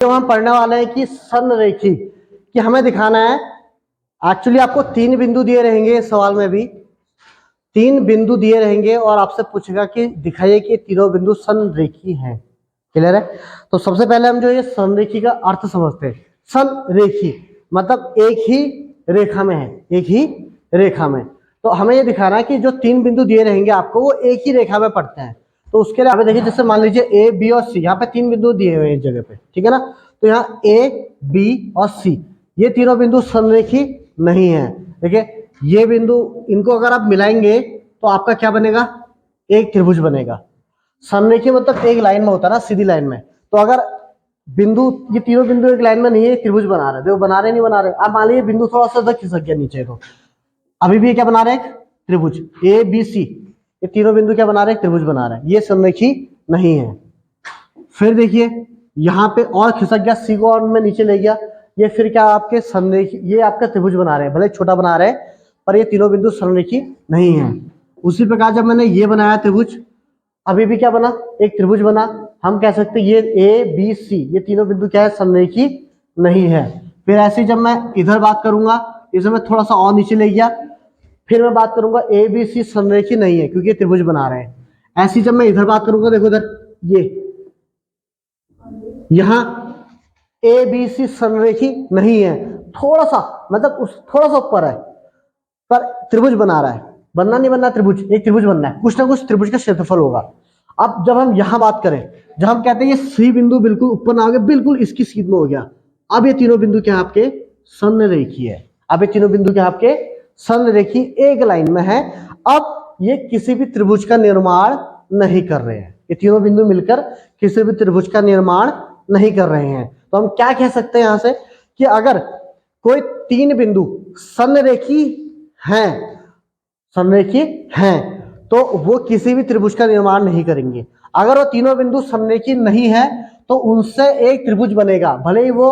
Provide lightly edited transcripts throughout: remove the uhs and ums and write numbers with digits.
तो हम पढ़ने वाले हैं कि संरेखी कि हमें दिखाना है। एक्चुअली आपको 3 बिंदु दिए रहेंगे इस सवाल में भी 3 बिंदु दिए रहेंगे और आपसे पूछेगा कि दिखाइए कि तीनों बिंदु संरेखी हैं। क्लियर है? तो सबसे पहले हम जो ये संरेखी का अर्थ समझते हैं। संरेखी मतलब एक ही रेखा में है, एक ही रेखा में। तो हमें ये दिखाना है कि जो 3 बिंदु दिए रहेंगे आपको वो एक ही रेखा में पड़ते हैं। तो उसके लिए आप देखिए, जैसे मान लीजिए ए बी और सी, यहाँ पे 3 बिंदु दिए हुए हैं इस जगह पे, ठीक है ना। तो यहाँ ए बी और सी ये तीनों बिंदु संरेखी नहीं है। देखिए ये बिंदु, इनको अगर आप मिलाएंगे तो आपका क्या बनेगा, एक त्रिभुज बनेगा। संरेखी मतलब एक लाइन में होता है ना, सीधी लाइन में। तो अगर बिंदु, ये तीनों बिंदु एक लाइन में नहीं है, त्रिभुज बना रहे, देखो बना रहे नहीं बना रहे। अब मान लीजिए बिंदु थोड़ा सा इधर खिसक गया नीचे, तो अभी भी क्या बना रहे हैं, एक त्रिभुज। ए बी सी ये तीनों बिंदु क्या बना रहे हैं, त्रिभुज बना रहे हैं। ये संरेखी नहीं है। फिर देखिए यहाँ पे और खिसक गया, सी को और मैं नीचे ले गया, ये फिर क्या आपके संरेखी, ये आपका त्रिभुज बना रहे हैं, भले छोटा बना रहे हैं पर ये तीनों बिंदु संरेखी नहीं है। उसी प्रकार जब मैंने ये बनाया त्रिभुज, अभी भी क्या बना, एक त्रिभुज बना। हम कह सकते हैं ये ए बी सी ये तीनों बिंदु क्या है, संरेखी नहीं है। फिर ऐसे जब मैं इधर बात करूंगा, इसे मैं थोड़ा सा और नीचे ले गया, फिर मैं बात करूंगा ए बी सी संरेखी नहीं है क्योंकि त्रिभुज बना रहे हैं। ऐसी जब मैं इधर बात करूंगा, देखो इधर ये यहां ए बी सी संरेखी नहीं है, थोड़ा सा मतलब उस थोड़ा सा ऊपर है पर त्रिभुज बना रहा है। बनना नहीं बनना त्रिभुज, एक त्रिभुज बनना है, कुछ ना कुछ त्रिभुज का क्षेत्रफल होगा। अब जब हम यहां बात करें, जब हम कहते हैं ये सी बिंदु बिल्कुल ऊपर ना हो गया, बिल्कुल इसकी सीध में हो गया, अब ये तीनों बिंदु क्या आपके संरेखी है। अब ये तीनों बिंदु क्या आपके संरेखी एक लाइन में है। अब ये किसी भी त्रिभुज का निर्माण नहीं कर रहे हैं, ये तीनों बिंदु मिलकर किसी भी त्रिभुज का निर्माण नहीं कर रहे हैं। तो हम क्या कह सकते हैं यहां से कि अगर कोई 3 बिंदु संरेखी हैं, संरेखी हैं तो वो किसी भी त्रिभुज का निर्माण नहीं करेंगे। अगर वो तीनों बिंदु संरेखी नहीं है तो उनसे एक त्रिभुज बनेगा, भले ही वो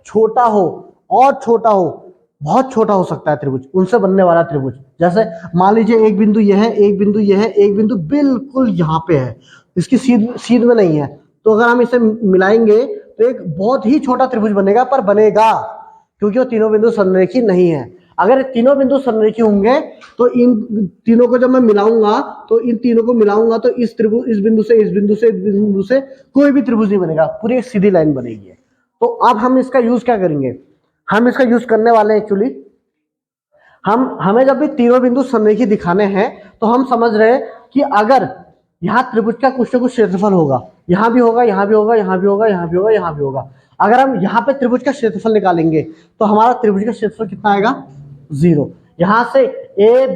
छोटा हो और छोटा हो, बहुत छोटा हो सकता है त्रिभुज, उनसे बनने वाला त्रिभुज। जैसे मान लीजिए एक बिंदु यह है, एक बिंदु यह है, एक बिंदु बिल्कुल यहाँ पे है, इसकी सीध में नहीं है। तो अगर हम इसे मिलाएंगे तो एक बहुत ही छोटा त्रिभुज बनेगा, पर बनेगा क्योंकि वो तीनों बिंदु संरेखी नहीं है। अगर तीनों बिंदु संरेखी होंगे तो इन तीनों को जब मैं मिलाऊंगा, तो इन तीनों को मिलाऊंगा तो इस त्रिभुज, इस बिंदु से इस बिंदु से इस बिंदु से कोई भी त्रिभुज नहीं बनेगा, पूरी एक सीधी लाइन बनेगी। तो अब हम इसका यूज क्या करेंगे, हम इसका यूज करने वाले हैं एक्चुअली, हमें जब भी तीनों बिंदु संरेखी दिखाने हैं तो हम समझ रहे हैं कि अगर यहाँ त्रिभुज का कुछ ना कुछ क्षेत्रफल होगा, यहाँ भी होगा, यहाँ भी होगा, यहाँ भी होगा, यहाँ भी होगा, यहाँ भी होगा। अगर हम यहाँ पे त्रिभुज का क्षेत्रफल निकालेंगे तो हमारा त्रिभुज का क्षेत्रफल कितना आएगा, 0। यहां से ए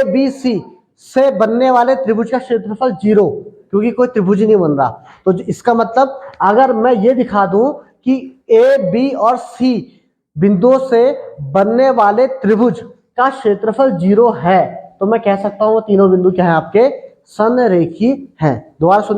बी सी से बनने वाले त्रिभुज का क्षेत्रफल 0, क्योंकि कोई त्रिभुज नहीं बन रहा। तो इसका मतलब अगर मैं ये दिखा दूं कि ए बी और सी बिंदुओं से बनने वाले त्रिभुज का क्षेत्रफल 0 है तो मैं कह सकता हूं वो तीनों बिंदु क्या है आपके संरेखी हैं। दोबारा सुन